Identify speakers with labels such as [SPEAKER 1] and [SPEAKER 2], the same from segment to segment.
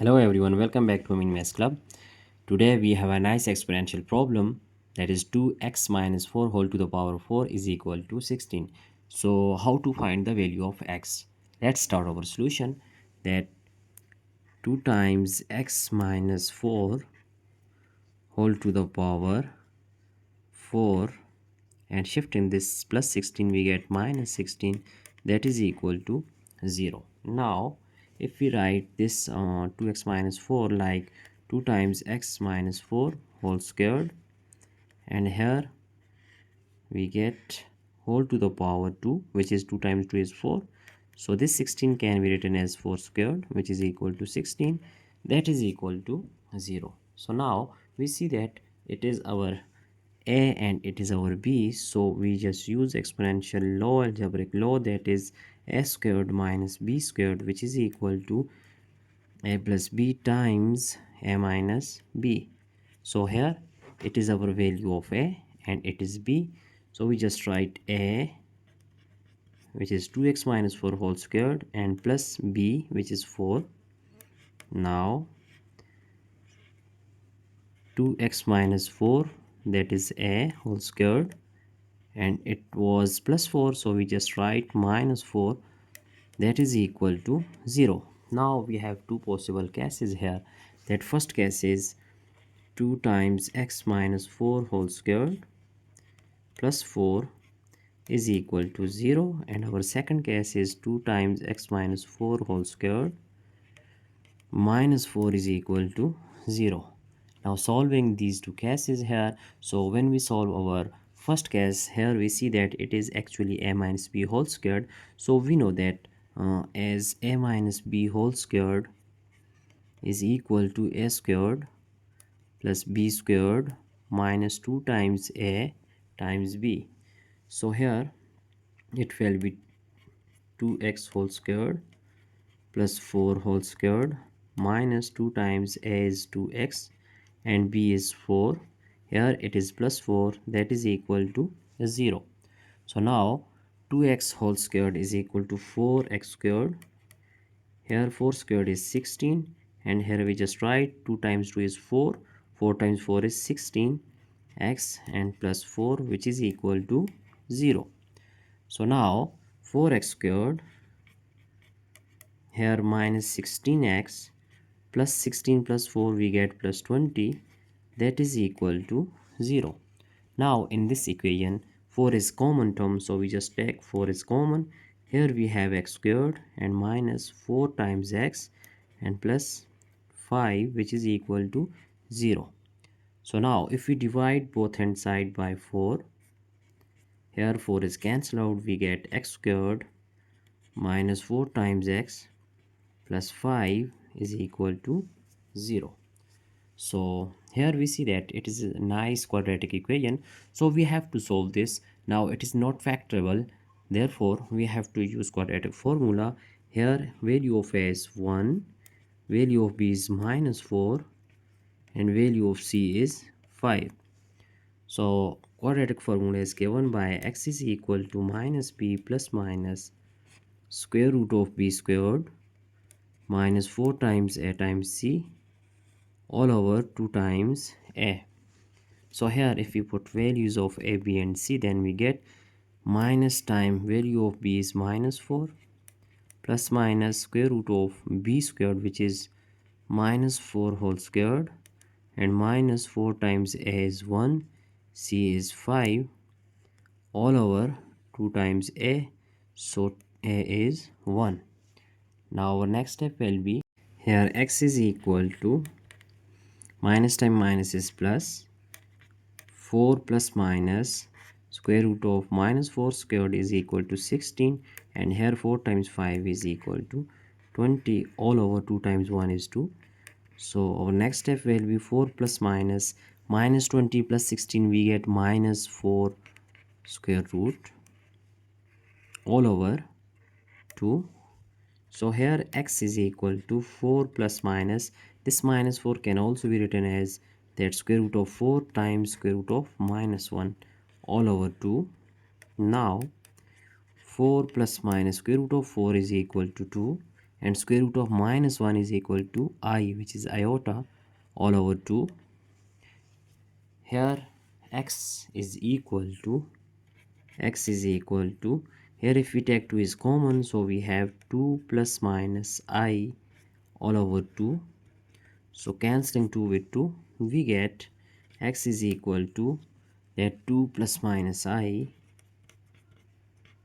[SPEAKER 1] Hello everyone, welcome back to Amin Maths Club. Today we have a nice exponential problem, that is 2x minus 4 whole to the power 4 is equal to 16. So how to find the value of x? Let's start our solution. That 2 times x minus 4 whole to the power 4, and shifting this plus 16 we get minus 16, that is equal to 0. Now if we write this 2x minus 4 like 2 times x minus 4 whole squared, and here we get whole to the power 2, which is 2 times 2 is 4. So this 16 can be written as 4 squared, which is equal to 16, that is equal to 0. So now we see that it is our a and it is our b, so we just use exponential law, algebraic law, that is a squared minus b squared, which is equal to a plus b times a minus b. So here it is our value of a and it is b, so we just write a, which is 2x minus 4 whole squared, and plus b, which is 4. Now 2x minus 4, that is a whole squared, and it was plus 4, so we just write minus 4, that is equal to 0. Now we have two possible cases here. That first case is 2 times x minus 4 whole squared plus 4 is equal to 0, and our second case is 2 times x minus 4 whole squared minus 4 is equal to 0. Now solving these two cases here, so when we solve our first case here, we see that it is actually a minus b whole squared. So we know that as a minus b whole squared is equal to a squared plus b squared minus 2 times a times b. So here it will be 2x whole squared plus 4 whole squared minus 2 times a is 2x and b is 4. Here it is plus 4, that is equal to 0. So now 2x whole squared is equal to 4x squared. Here 4 squared is 16, and here we just write 2 times 2 is 4, 4 times 4 is 16 x, and plus 4, which is equal to 0. So now 4x squared, here minus 16x plus 16 plus 4 we get plus 20, that is equal to 0. Now in this equation 4 is common term, so we just take 4 is common. Here we have x squared and minus 4 times x and plus 5, which is equal to 0. So now if we divide both hand side by 4, here 4 is cancelled out, we get x squared minus 4 times x plus 5 is equal to 0. So here we see that it is a nice quadratic equation, so we have to solve this. Now it is not factorable, therefore we have to use quadratic formula. Here value of a is 1, value of b is minus 4, and value of c is 5. So quadratic formula is given by x is equal to minus b plus minus square root of b squared minus 4 times a times c all over 2 times a. So here if we put values of a, b and c, then we get minus time value of b is minus 4 plus minus square root of b squared, which is minus 4 whole squared, and minus 4 times a is 1, c is 5 all over 2 times a, so a is 1. Now our next step will be, here x is equal to minus time minus is plus 4 plus minus square root of minus 4 squared is equal to 16, and here 4 times 5 is equal to 20 all over 2 times 1 is 2. So our next step will be 4 plus minus minus 20 plus 16, we get minus 4 square root all over 2. So here x is equal to 4 plus minus, this minus 4 can also be written as that square root of 4 times square root of minus 1 all over 2. Now 4 plus minus square root of 4 is equal to 2, and square root of minus 1 is equal to I, which is iota, all over 2. Here x is equal to here if we take 2 is common, so we have 2 plus minus I all over 2. So cancelling 2 with 2, we get x is equal to that 2 plus minus I.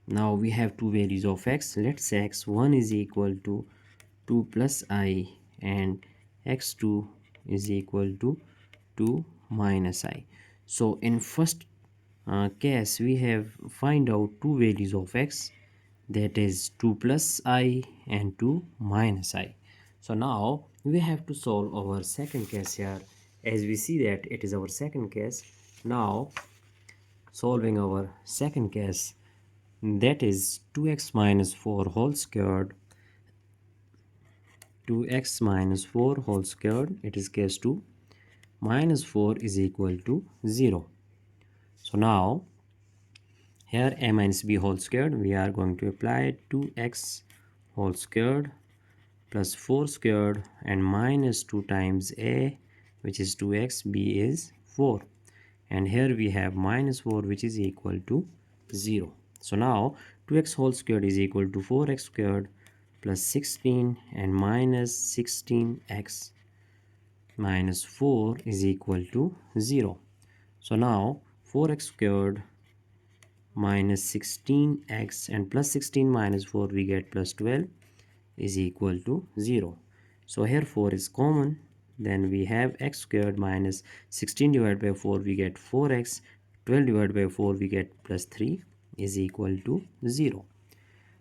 [SPEAKER 1] Now we have two values of x. Let's say x1 is equal to 2 plus I and x2 is equal to 2 minus I. So in first case we have find out two values of x, that is 2 plus I and 2 minus I. So now we have to solve our second case here. As we see that it is our second case. Now solving our second case, that is 2x minus 4 whole squared, 2x minus 4 whole squared, it is case 2, minus 4 is equal to 0. So now here a minus b whole squared, we are going to apply 2x whole squared plus 4 squared and minus 2 times a, which is 2x, b is 4, and here we have minus 4, which is equal to 0. So now 2x whole squared is equal to 4x squared plus 16 and minus 16x minus 4 is equal to 0. So now 4x squared minus 16x and plus 16 minus 4 we get plus 12 is equal to 0. So here 4 is common, then we have x squared minus 16 divided by 4 we get 4x, 12 divided by 4 we get plus 3 is equal to 0.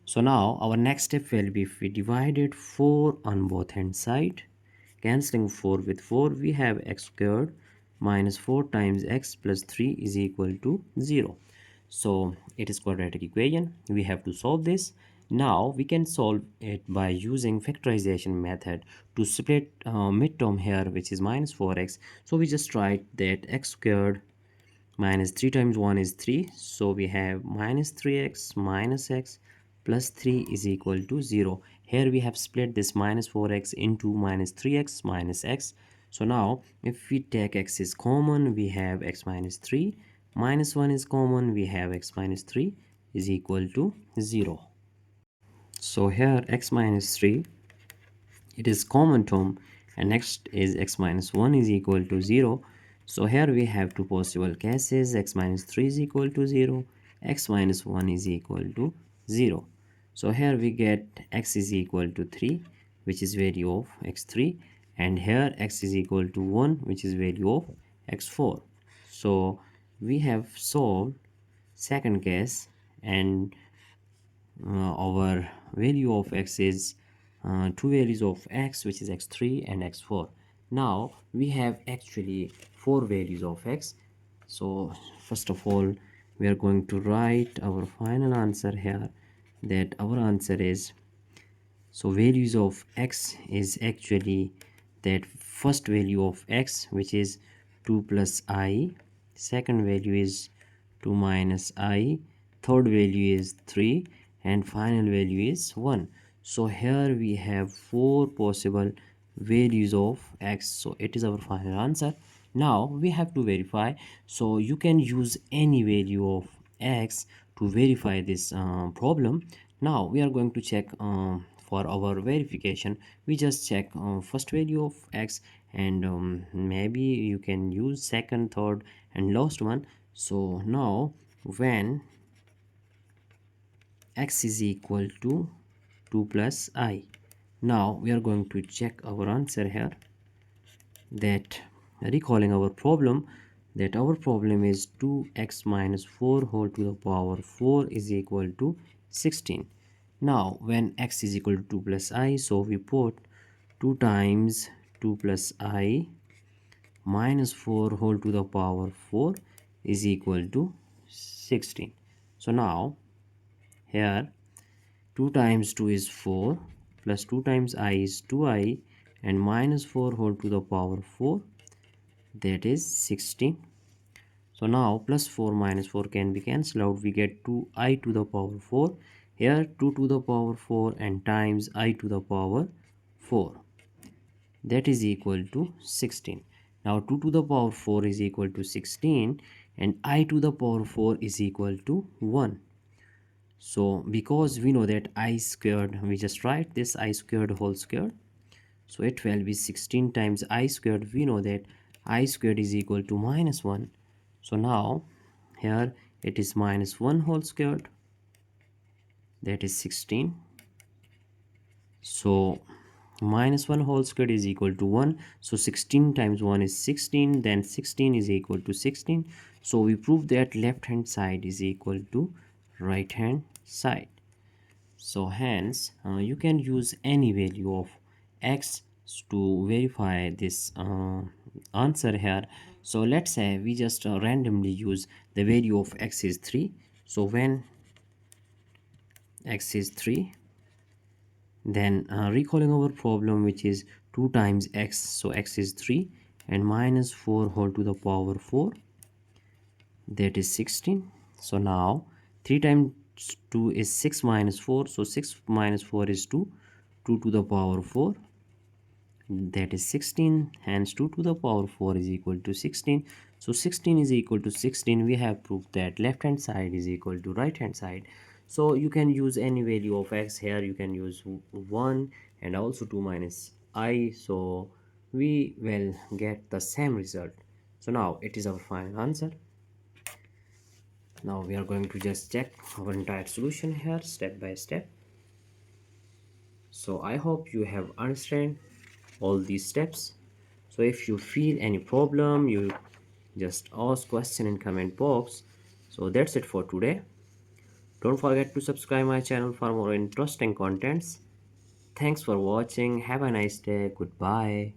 [SPEAKER 1] So now our next step will be if we divided 4 on both hand side, cancelling 4 with 4, we have x squared minus 4 times x plus 3 is equal to 0. So it is quadratic equation. We have to solve this. Now we can solve it by using factorization method to split midterm here, which is minus 4x. So we just write that x squared minus 3 times 1 is 3. So we have minus 3x minus x plus 3 is equal to 0. Here we have split this minus 4x into minus 3x minus x. So now if we take x is common, we have x minus 3, minus 1 is common, we have x minus 3 is equal to 0. So here x minus 3, it is common term, and next is x minus 1 is equal to 0. So here we have two possible cases, x minus 3 is equal to 0, x minus 1 is equal to 0. So here we get x is equal to 3, which is value of x3, and here x is equal to 1, which is value of x4. So we have solved second case, and our value of x is two values of x, which is x3 and x4. Now we have actually four values of x. So first of all we are going to write our final answer here, that our answer is, so values of x is actually that first value of x, which is 2 plus I, second value is 2 minus I, third value is 3, and final value is 1. So here we have four possible values of x, so it is our final answer. Now we have to verify, so you can use any value of x to verify this problem. Now we are going to check for our verification. We just check first value of x, and maybe you can use second, third, and last one. So now when x is equal to 2 plus I, now we are going to check our answer here, that recalling our problem, that our problem is 2x minus 4 whole to the power 4 is equal to 16. Now when x is equal to 2 plus I, so we put 2 times 2 plus I minus 4 whole to the power 4 is equal to 16. So now here 2 times 2 is 4, plus 2 times I is 2i, and minus 4 whole to the power 4, that is 16. So now plus 4 minus 4 can be cancelled out. We get 2i to the power 4, Here 2 to the power 4 and times I to the power 4, that is equal to 16. Now 2 to the power 4 is equal to 16 and I to the power 4 is equal to 1. So because we know that I squared, we just write this I squared whole squared. So it will be 16 times I squared. We know that I squared is equal to minus 1. So now here it is minus 1 whole squared, that is 16. So minus 1 whole squared is equal to 1. So 16 times 1 is 16. Then 16 is equal to 16. So we prove that left hand side is equal to right hand side. So hence you can use any value of x to verify this answer here. So let's say we just randomly use the value of x is 3. So when x is 3, then recalling our problem, which is 2 times x, so x is 3 and minus 4 whole to the power 4, that is 16. So now 3 times 2 is 6 minus 4, so 6 minus 4 is 2, 2 to the power 4, that is 16. Hence 2 to the power 4 is equal to 16. So 16 is equal to 16. We have proved that left hand side is equal to right hand side. So you can use any value of x. Here you can use 1 and also 2 minus I, so we will get the same result. So now it is our final answer. Now we are going to just check our entire solution here step by step. So I hope you have understand all these steps. So if you feel any problem, you just ask question in comment box. So that's it for today. Don't forget to subscribe my channel for more interesting contents. Thanks for watching. Have a nice day. Goodbye.